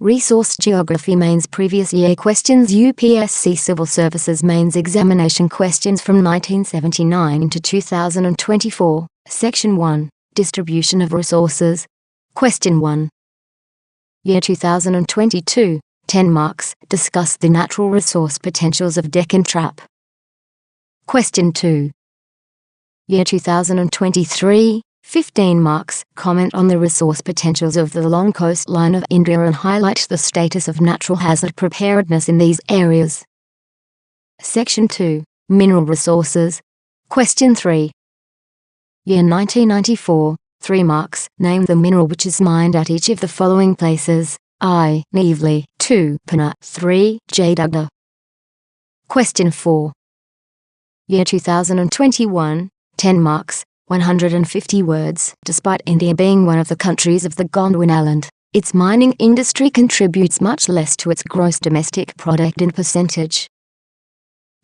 Resource Geography Mains Previous Year Questions UPSC Civil Services Mains Examination Questions from 1979 to 2024 Section 1 Distribution of Resources. Question 1. Year 2022, 10 marks. Discuss the natural resource potentials of Deccan Trap. Question 2. Year 2023, 15 marks. Comment on the resource potentials of the long coastline of India and highlight the status of natural hazard preparedness in these areas. Section 2. Mineral resources. Question 3. Year 1994, 3 marks. Name the mineral which is mined at each of the following places. I. Nevely. 2. Puna. 3. Jadagda. Question 4. Year 2021, 10 marks. 150 words. Despite India being one of the countries of the Gondwan Island, its mining industry contributes much less to its gross domestic product in percentage.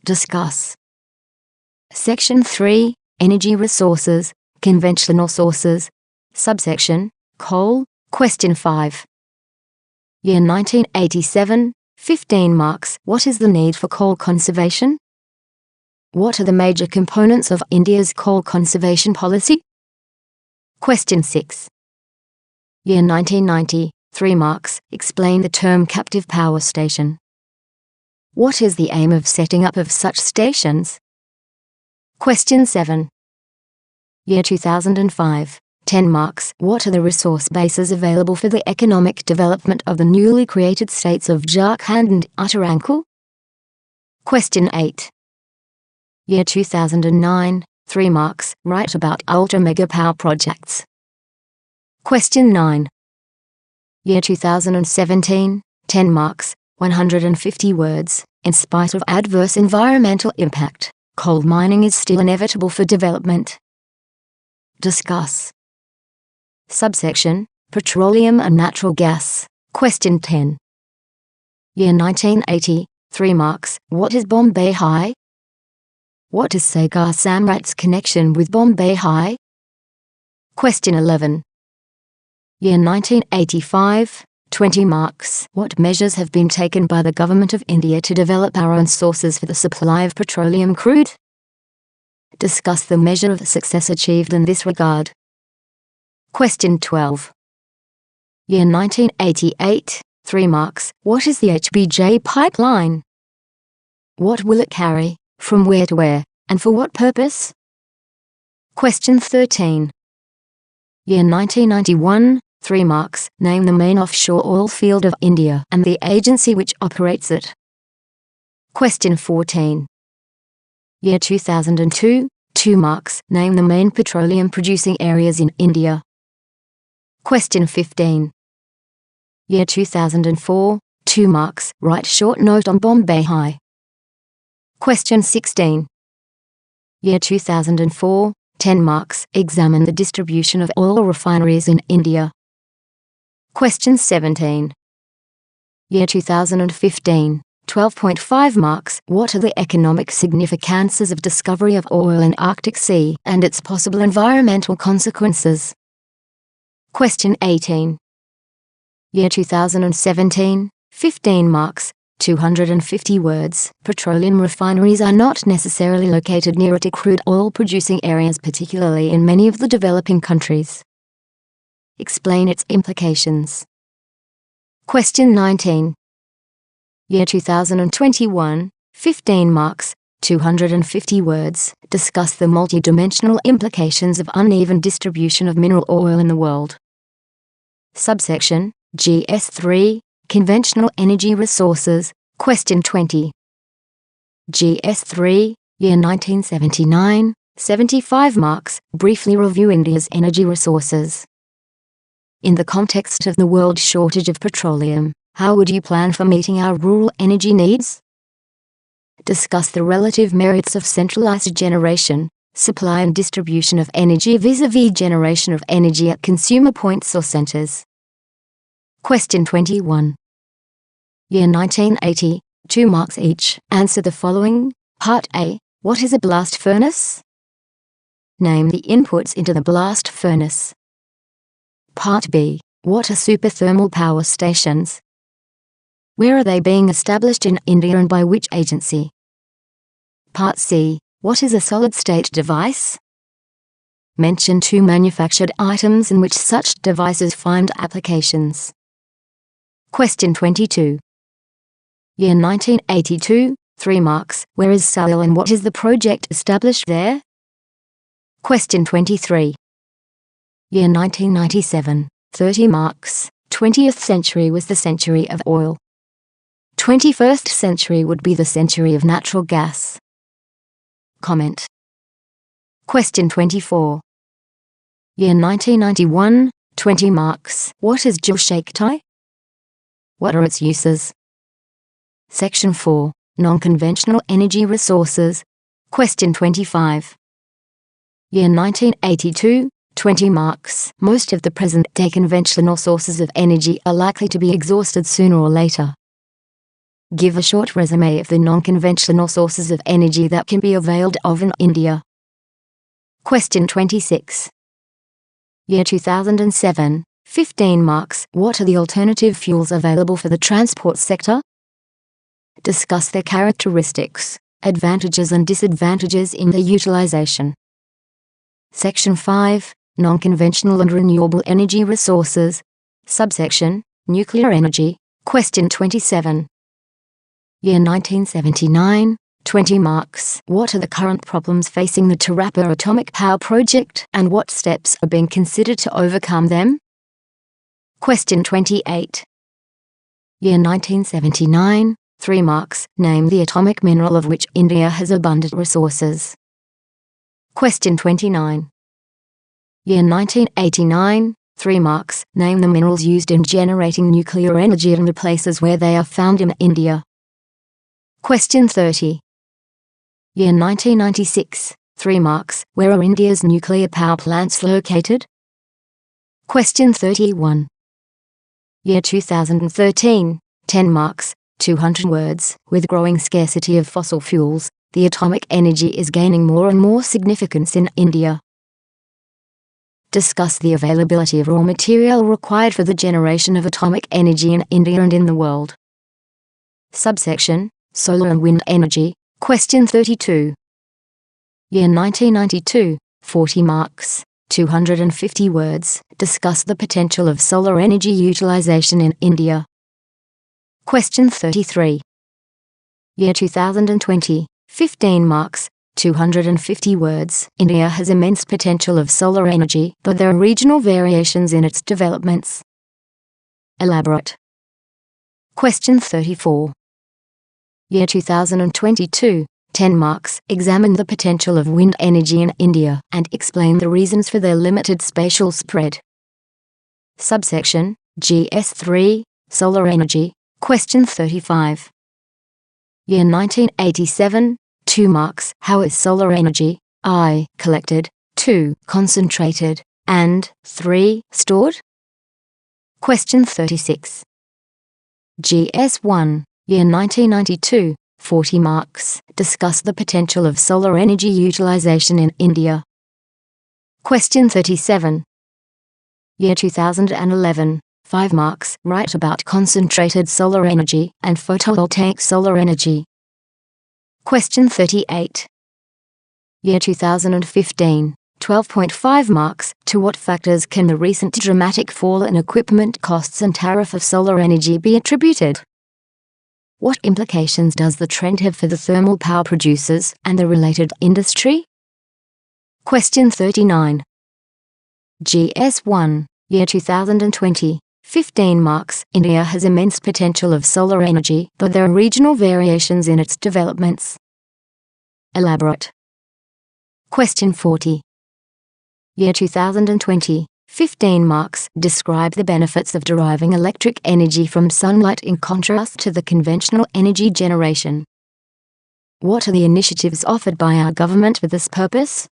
Discuss. Section 3. Energy resources. Conventional sources. Subsection. Coal. Question 5. Year 1987, 15 marks. What is the need for coal conservation? What are the major components of India's coal conservation policy? Question 6. Year 1990, 3 marks. Explain the term captive power station. What is the aim of setting up of such stations? Question 7. Year 2005, 10 marks. What are the resource bases available for the economic development of the newly created states of Jharkhand and Uttarakhand? Question 8. Year 2009, 3 marks. Write about ultra-mega power projects. Question 9. Year 2017, 10 marks. 150 words. In spite of adverse environmental impact, coal mining is still inevitable for development. Discuss. Subsection. Petroleum and natural gas. Question 10. Year 1980, 3 marks. What is Bombay High? What is Sagar Samrat's connection with Bombay High? Question 11. Year 1985, 20 marks. What measures have been taken by the Government of India to develop our own sources for the supply of petroleum crude? Discuss the measure of success achieved in this regard. Question 12. Year 1988, 3 marks. What is the HBJ pipeline? What will it carry? From where to where, and for what purpose? Question 13. Year 1991, 3 marks. Name the main offshore oil field of India and the agency which operates it. Question 14. Year 2002, 2 marks. Name the main petroleum producing areas in India. Question 15. Year 2004, 2 marks. Write short note on Bombay High. Question 16. Year 2004, 10 marks. Examine the distribution of oil refineries in India. Question 17. Year 2015, 12.5 marks. What are the economic significances of discovery of oil in Arctic Sea and its possible environmental consequences? Question 18. Year 2017, 15 marks. 250 words. Petroleum refineries are not necessarily located near to crude oil producing areas, particularly in many of the developing countries. Explain its implications. Question 19. Year 2021, 15 marks. 250 words. Discuss the multidimensional implications of uneven distribution of mineral oil in the world. Subsection. GS3. Conventional energy resources. Question 20. GS3, year 1979, 75 marks. Briefly review India's energy resources. In the context of the world shortage of petroleum, how would you plan for meeting our rural energy needs? Discuss the relative merits of centralized generation, supply and distribution of energy vis-à-vis generation of energy at consumer points or centers. Question 21. Year 1980, 2 marks each. Answer the following. Part A. What is a blast furnace? Name the inputs into the blast furnace. Part B. What are superthermal power stations? Where are they being established in India and by which agency? Part C. What is a solid-state device? Mention 2 manufactured items in which such devices find applications. Question 22. Year 1982, 3 marks. Where is Salil and what is the project established there? Question 23. Year 1997, 30 marks. 20th century was the century of oil. 21st century would be the century of natural gas. Comment. Question 24. Year 1991, 20 marks. What is Geoshakti? What are its uses? Section 4. Non-conventional energy resources. Question 25. Year 1982, 20 marks. Most of the present-day conventional sources of energy are likely to be exhausted sooner or later. Give a short resume of the non-conventional sources of energy that can be availed of in India. Question 26. Year 2007, 15 marks. What are the alternative fuels available for the transport sector? Discuss their characteristics, advantages and disadvantages in their utilization. Section 5. Non-conventional and renewable energy resources. Subsection, Nuclear energy. Question 27. Year 1979, 20 marks. What are the current problems facing the Tarapur atomic power project and what steps are being considered to overcome them? Question 28. Year 1979, 3 marks. Name the atomic mineral of which India has abundant resources. Question 29. Year 1989, 3 marks. Name the minerals used in generating nuclear energy and the places where they are found in India. Question 30. Year 1996, 3 marks. Where are India's nuclear power plants located? Question 31. Year 2013, 10 marks, 200 words. With growing scarcity of fossil fuels, the atomic energy is gaining more and more significance in India. Discuss the availability of raw material required for the generation of atomic energy in India and in the world. Subsection, Solar and wind energy. Question 32. Year 1992, 40 marks, 250 words. Discuss the potential of solar energy utilization in India. Question 33. Year 2020, 15 marks, 250 words. India has immense potential of solar energy, but there are regional variations in its developments. Elaborate. Question 34. Year 2022, 10 marks. Examine the potential of wind energy in India and explain the reasons for their limited spatial spread. Subsection, GS3, Solar energy. Question 35. Year 1987, 2 marks. How is solar energy, I, collected, 2, concentrated, and 3, stored? Question 36. GS1, Year 1992, 40 marks. Discuss the potential of solar energy utilization in India. Question 37. Year 2011, 5 marks. Write about concentrated solar energy and photovoltaic solar energy. Question 38. Year 2015, 12.5 marks. To what factors can the recent dramatic fall in equipment costs and tariff of solar energy be attributed? What implications does the trend have for the thermal power producers and the related industry? Question 39. GS1, Year 2020, 15 marks. India has immense potential of solar energy, but there are regional variations in its developments. Elaborate. Question 40. Year 2020, 15 marks. Describe the benefits of deriving electric energy from sunlight in contrast to the conventional energy generation. What are the initiatives offered by our government for this purpose?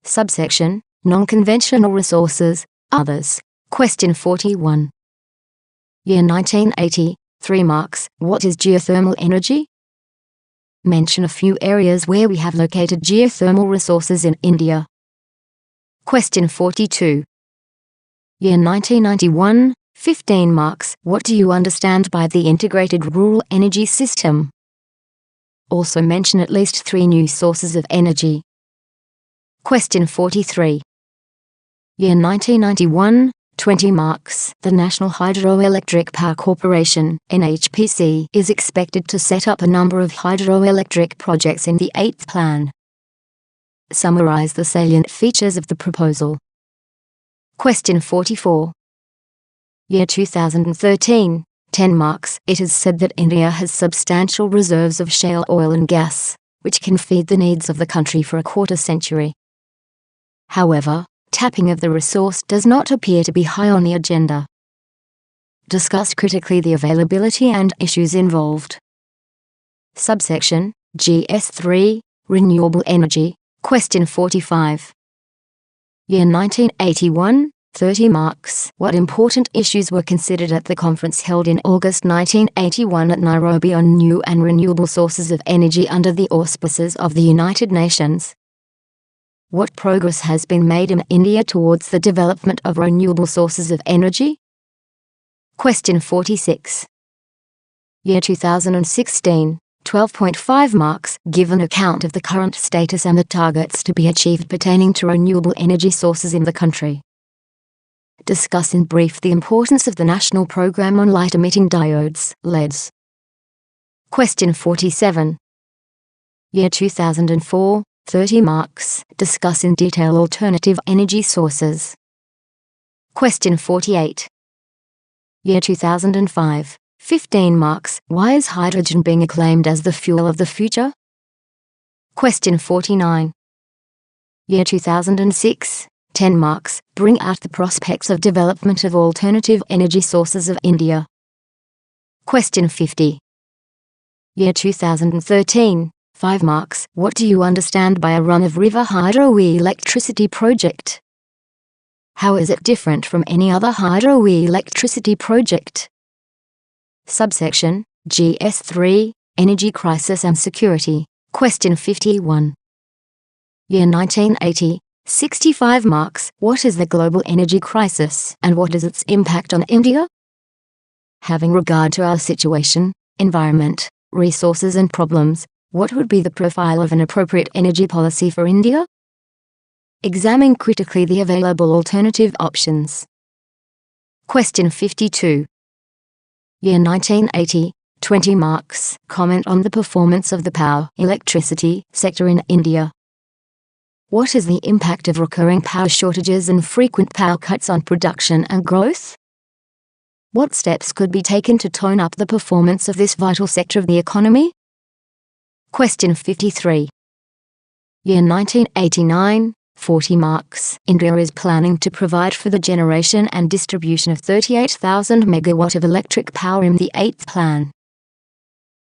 Subsection, Non-conventional resources, others. Question 41. Year 1980, 3 marks. What is geothermal energy? Mention a few areas where we have located geothermal resources in India. Question 42. Year 1991, 15 marks. What do you understand by the integrated rural energy system? Also mention at least 3 new sources of energy. Question 43. Year 1991, 20 marks. The National Hydroelectric Power Corporation, NHPC, is expected to set up a number of hydroelectric projects in the 8th Plan. Summarize the salient features of the proposal. Question 44. Year 2013, 10 marks. It is said that India has substantial reserves of shale oil and gas, which can feed the needs of the country for a quarter century. However, tapping of the resource does not appear to be high on the agenda. Discuss critically the availability and issues involved. Subsection GS3, Renewable Energy. Question 45. Year 1981, 30 marks. What important issues were considered at the conference held in August 1981 at Nairobi on new and renewable sources of energy under the auspices of the United Nations? What progress has been made in India towards the development of renewable sources of energy? Question 46. Year 2016, 12.5 marks. Give an account of the current status and the targets to be achieved pertaining to renewable energy sources in the country. Discuss in brief the importance of the National Program on Light-Emitting Diodes, LEDs. Question 47. Year 2004, 30 marks. Discuss in detail alternative energy sources. Question 48. Year 2005, 15 marks. Why is hydrogen being acclaimed as the fuel of the future? Question 49. Year 2006, 10 marks. Bring out the prospects of development of alternative energy sources of India. Question 50. Year 2013, 5 marks. What do you understand by a run-of-river hydroelectricity project? How is it different from any other hydroelectricity project? Subsection GS3, Energy Crisis and Security. Question 51. Year 1980, 65 marks. What is the global energy crisis and what is its impact on India? Having regard to our situation, environment, resources and problems, what would be the profile of an appropriate energy policy for India? Examine critically the available alternative options. Question 52. Year 1980, 20 marks. Comment on the performance of the power, electricity sector in India. What is the impact of recurring power shortages and frequent power cuts on production and growth? What steps could be taken to tone up the performance of this vital sector of the economy? Question 53. Year 1989, 40 marks. India is planning to provide for the generation and distribution of 38,000 megawatt of electric power in the 8th Plan.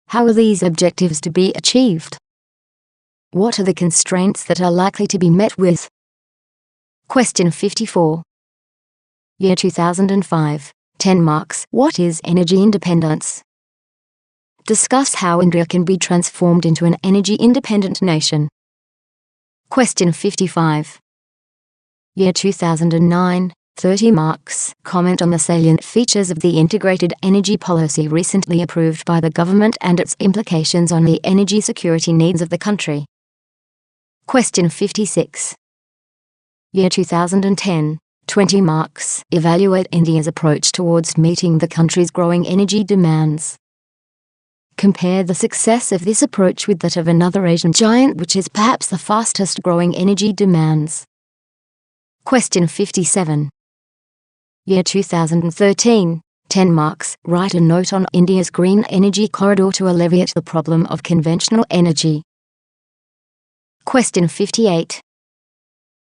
How are these objectives to be achieved? What are the constraints that are likely to be met with? Question 54. Year 2005, 10 marks. What is energy independence? Discuss how India can be transformed into an energy-independent nation. Question 55. Year 2009, 30 marks. Comment on the salient features of the integrated energy policy recently approved by the government and its implications on the energy security needs of the country. Question 56. Year 2010, 20 marks. Evaluate India's approach towards meeting the country's growing energy demands. Compare the success of this approach with that of another Asian giant which is perhaps the fastest growing energy demands. Question 57. Year 2013, 10 marks. Write a note on India's green energy corridor to alleviate the problem of conventional energy. Question 58.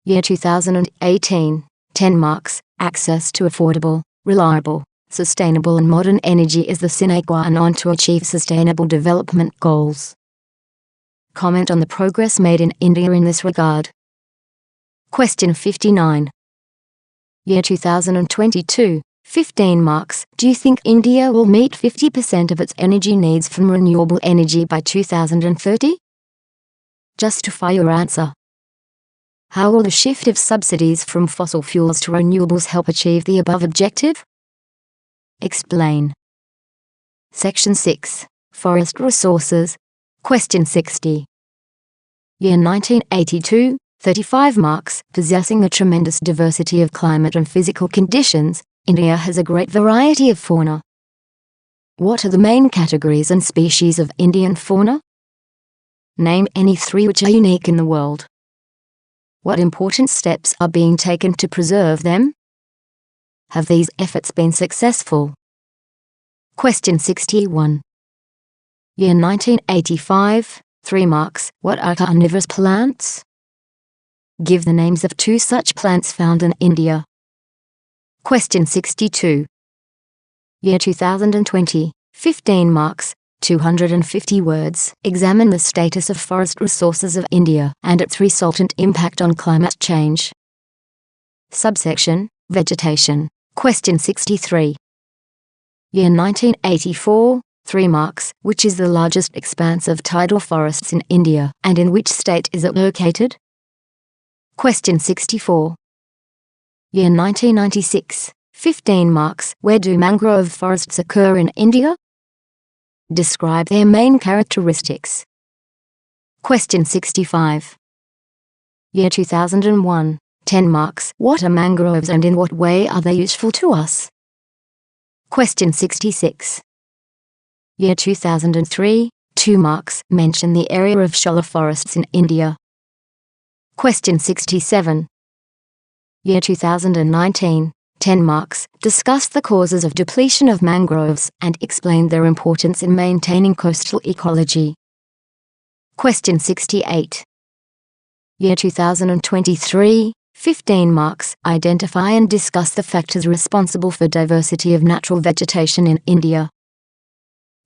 Year 2018, 10 marks. Access to affordable, reliable, sustainable and modern energy is the sine qua non to achieve sustainable development goals. Comment on the progress made in India in this regard. Question 59. Year 2022, 15 marks. Do you think India will meet 50% of its energy needs from renewable energy by 2030? Justify your answer. How will the shift of subsidies from fossil fuels to renewables help achieve the above objective? Explain. Section 6. Forest Resources. Question 60. Year 1982, 35 marks. Possessing a tremendous diversity of climate and physical conditions, India has a great variety of fauna. What are the main categories and species of Indian fauna? Name any three which are unique in the world. What important steps are being taken to preserve them? Have these efforts been successful? Question 61. Year 1985, 3 marks. What are carnivorous plants? Give the names of 2 such plants found in India. Question 62. Year 2020, 15 marks. 250 words. Examine the status of forest resources of India and its resultant impact on climate change. Subsection: Vegetation. Question 63. Year 1984, 3 marks. Which is the largest expanse of tidal forests in India, and in which state is it located? Question 64. Year 1996, 15 marks. Where do mangrove forests occur in India? Describe their main characteristics. Question 65. Year 2001, 10 marks. What are mangroves and in what way are they useful to us? Question 66. Year 2003, 2 marks. Mention the area of shola forests in India. Question 67. Year 2019, 10 marks. Discuss the causes of depletion of mangroves and explain their importance in maintaining coastal ecology. Question 68. Year 2023, 15 marks. Identify and discuss the factors responsible for diversity of natural vegetation in India.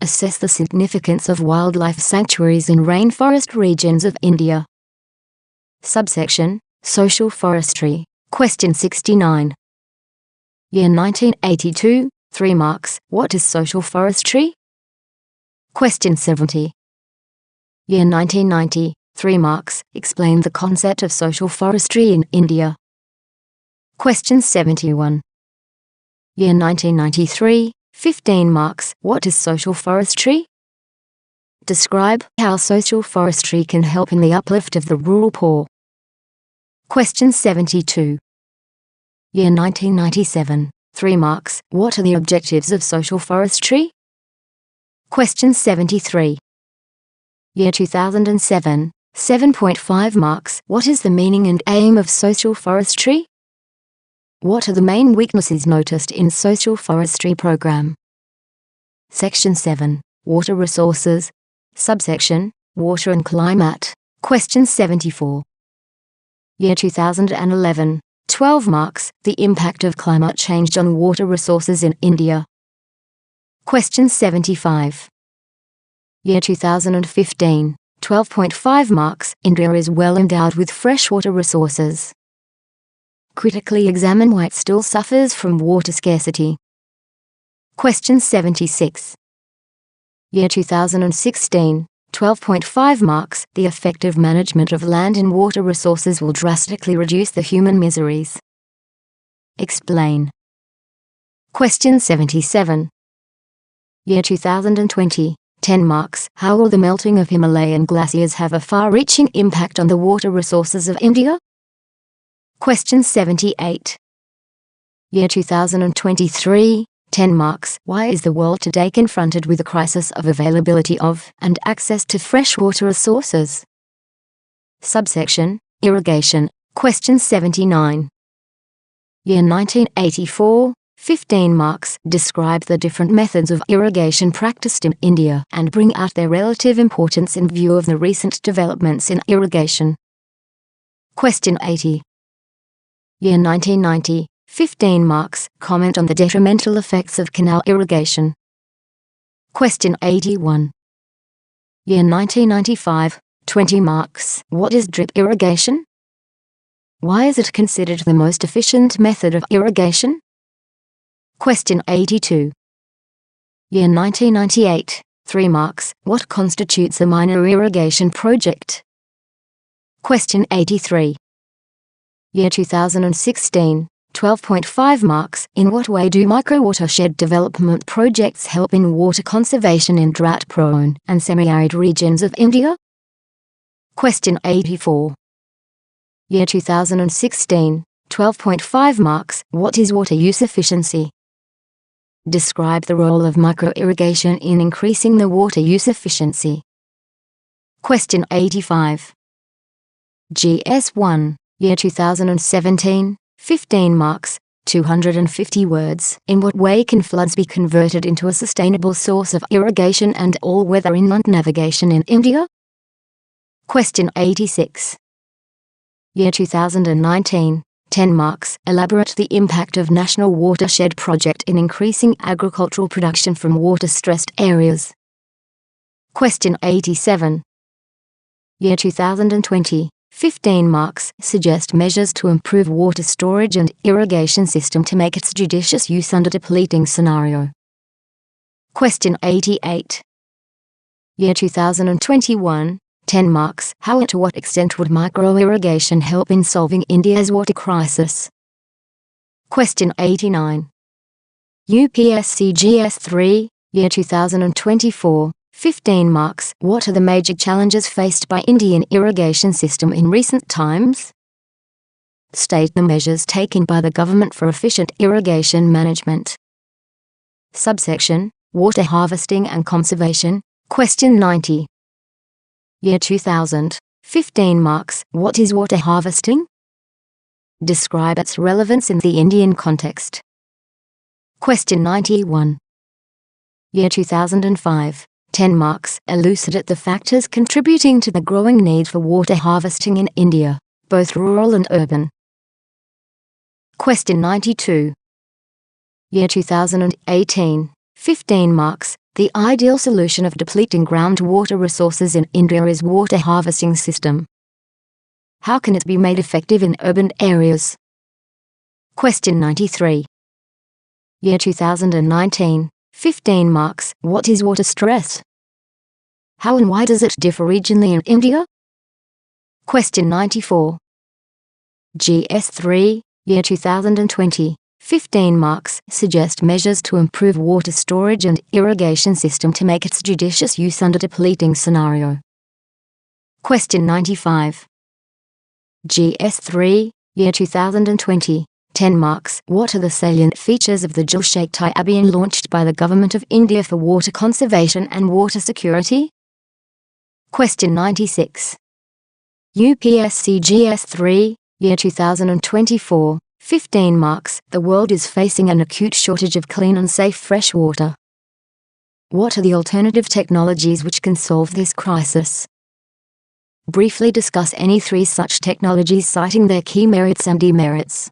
Assess the significance of wildlife sanctuaries in rainforest regions of India. Subsection: Social forestry. Question 69. Year 1982, 3 marks. What is social forestry? Question 70. Year 1990, 3 marks. Explain the concept of social forestry in India. Question 71. Year 1993, 15 marks. What is social forestry? Describe how social forestry can help in the uplift of the rural poor. Question 72. Year 1997, 3 marks. What are the objectives of social forestry? Question 73. Year 2007, 7.5 marks. What is the meaning and aim of social forestry? What are the main weaknesses noticed in social forestry program? Section 7. Water resources. Subsection: Water and climate. Question 74. Year 2011, 12 marks. The impact of climate change on water resources in India. Question 75. Year 2015, 12.5 marks. India is well endowed with freshwater resources. Critically examine why it still suffers from water scarcity. Question 76. Year 2016, 12.5 marks. The effective management of land and water resources will drastically reduce the human miseries. Explain. Question 77. Year 2020, 10 marks. How will the melting of Himalayan glaciers have a far-reaching impact on the water resources of India? Question 78. Year 2023, 10 marks. Why is the world today confronted with a crisis of availability of and access to freshwater resources? Subsection: Irrigation. Question 79. Year 1984, 15 marks. Describe the different methods of irrigation practiced in India and bring out their relative importance in view of the recent developments in irrigation. Question 80. Year 1990, 15 marks. Comment on the detrimental effects of canal irrigation. Question 81. Year 1995, 20 marks. What is drip irrigation? Why is it considered the most efficient method of irrigation? Question 82. Year 1998, 3 marks. What constitutes a minor irrigation project? Question 83. Year 2016, 12.5 marks. In what way do micro-watershed development projects help in water conservation in drought-prone and semi-arid regions of India? Question 84. Year 2016, 12.5 marks. What is water use efficiency? Describe the role of micro-irrigation in increasing the water use efficiency. Question 85. GS1, Year 2017, 15 marks, 250 words. In what way can floods be converted into a sustainable source of irrigation and all-weather inland navigation in India? Question 86. Year 2019, 10 marks. Elaborate the impact of National Watershed Project in increasing agricultural production from water-stressed areas. Question 87. Year 2020, 15 marks. Suggest measures to improve water storage and irrigation system to make its judicious use under depleting scenario. Question 88. Year 2021, 10 marks. How and to what extent would micro-irrigation help in solving India's water crisis? Question 89. UPSC GS3, Year 2024, 15 marks. What are the major challenges faced by Indian irrigation system in recent times? State the measures taken by the government for efficient irrigation management. Subsection, Water Harvesting and Conservation. Question 90. Year 2000, 15 marks. What is water harvesting? Describe its relevance in the Indian context. Question 91. Year 2005, 10 marks. Elucidate the factors contributing to the growing need for water harvesting in India, both rural and urban. Question 92. Year 2018, 15 marks. The ideal solution of depleting groundwater resources in India is water harvesting system. How can it be made effective in urban areas? Question 93. Year 2019, 15 marks. What is water stress? How and why does it differ regionally in India? Question 94. GS3, Year 2020, 15 marks. Suggest measures to improve water storage and irrigation system to make its judicious use under depleting scenario. Question 95. GS3, Year 2020, 10 marks. What are the salient features of the Jal Shakti Abhiyan launched by the Government of India for water conservation and water security? Question 96. UPSC GS3, Year 2024, 15 marks. The world is facing an acute shortage of clean and safe fresh water. What are the alternative technologies which can solve this crisis? Briefly discuss any three such technologies citing their key merits and demerits.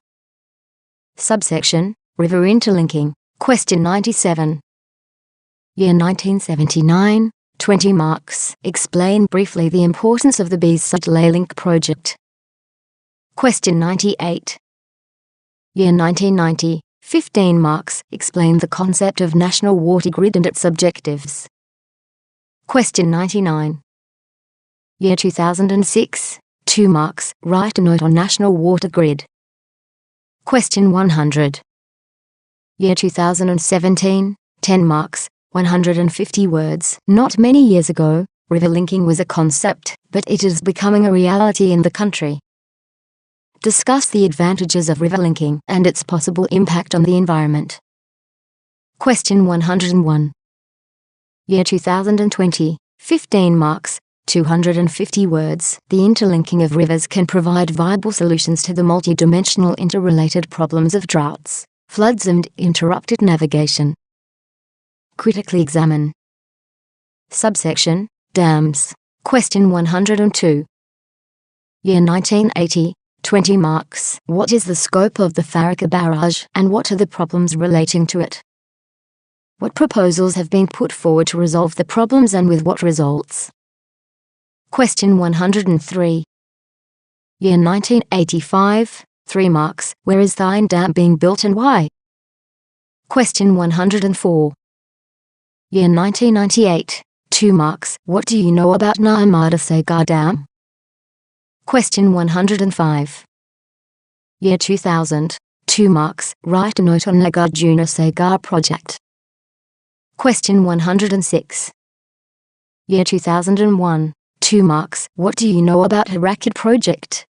Subsection, River interlinking. Question 97. Year 1979, 20 marks. Explain briefly the importance of the Bees-Sutlej link project. Question 98. Year 1990, 15 marks. Explain the concept of national water grid and its objectives. Question 99. Year 2006, 2 marks. Write a note on national water grid. Question 100. Year 2017, 10 marks, 150 words. Not many years ago, river linking was a concept, but it is becoming a reality in the country. Discuss the advantages of river linking and its possible impact on the environment. Question 101. Year 2020, 15 marks, 250 words. The interlinking of rivers can provide viable solutions to the multidimensional interrelated problems of droughts, floods and interrupted navigation. Critically examine. Subsection, Dams. Question 102. Year 1980, 20 marks. What is the scope of the Farrakha barrage and what are the problems relating to it? What proposals have been put forward to resolve the problems and with what results? Question 103. Year 1985, 3 marks. Where is Thine Dam being built and why? Question 104. Year 1998, 2 marks. What do you know about Narmada Sagar Dam? Question 105. Year 2000, 2 marks. Write a note on Nagarjuna project. Question 106. Year 2001. 2 marks. What do you know about Harakid project?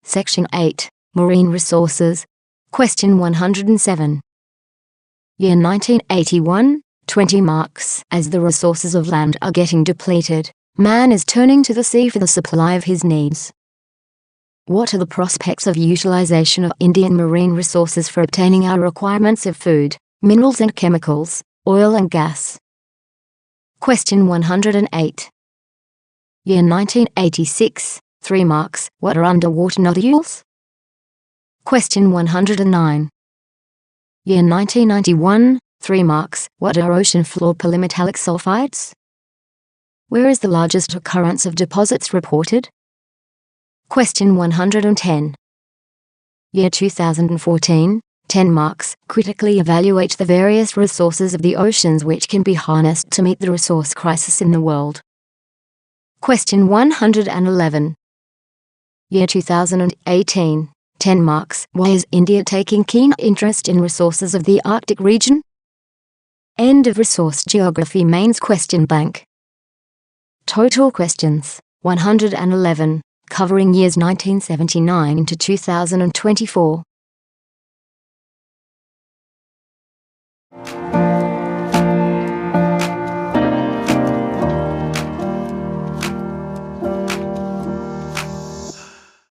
Section 8. Marine resources. Question 107. Year 1981. 20 marks. As the resources of land are getting depleted, man is turning to the sea for the supply of his needs. What are the prospects of utilization of Indian marine resources for obtaining our requirements of food, minerals and chemicals, oil and gas? Question 108. Year 1986. 3 marks. What are underwater nodules? Question 109. Year 1991. 3 marks. What are ocean floor polymetallic sulfides? Where is the largest occurrence of deposits reported? Question 110. Year 2014. 10 marks. Critically evaluate the various resources of the oceans which can be harnessed to meet the resource crisis in the world. Question 111. Year 2018. 10 marks. Why is India taking keen interest in resources of the Arctic region? End of Resource Geography Mains Question Bank. Total questions, 111, covering years 1979 to 2024.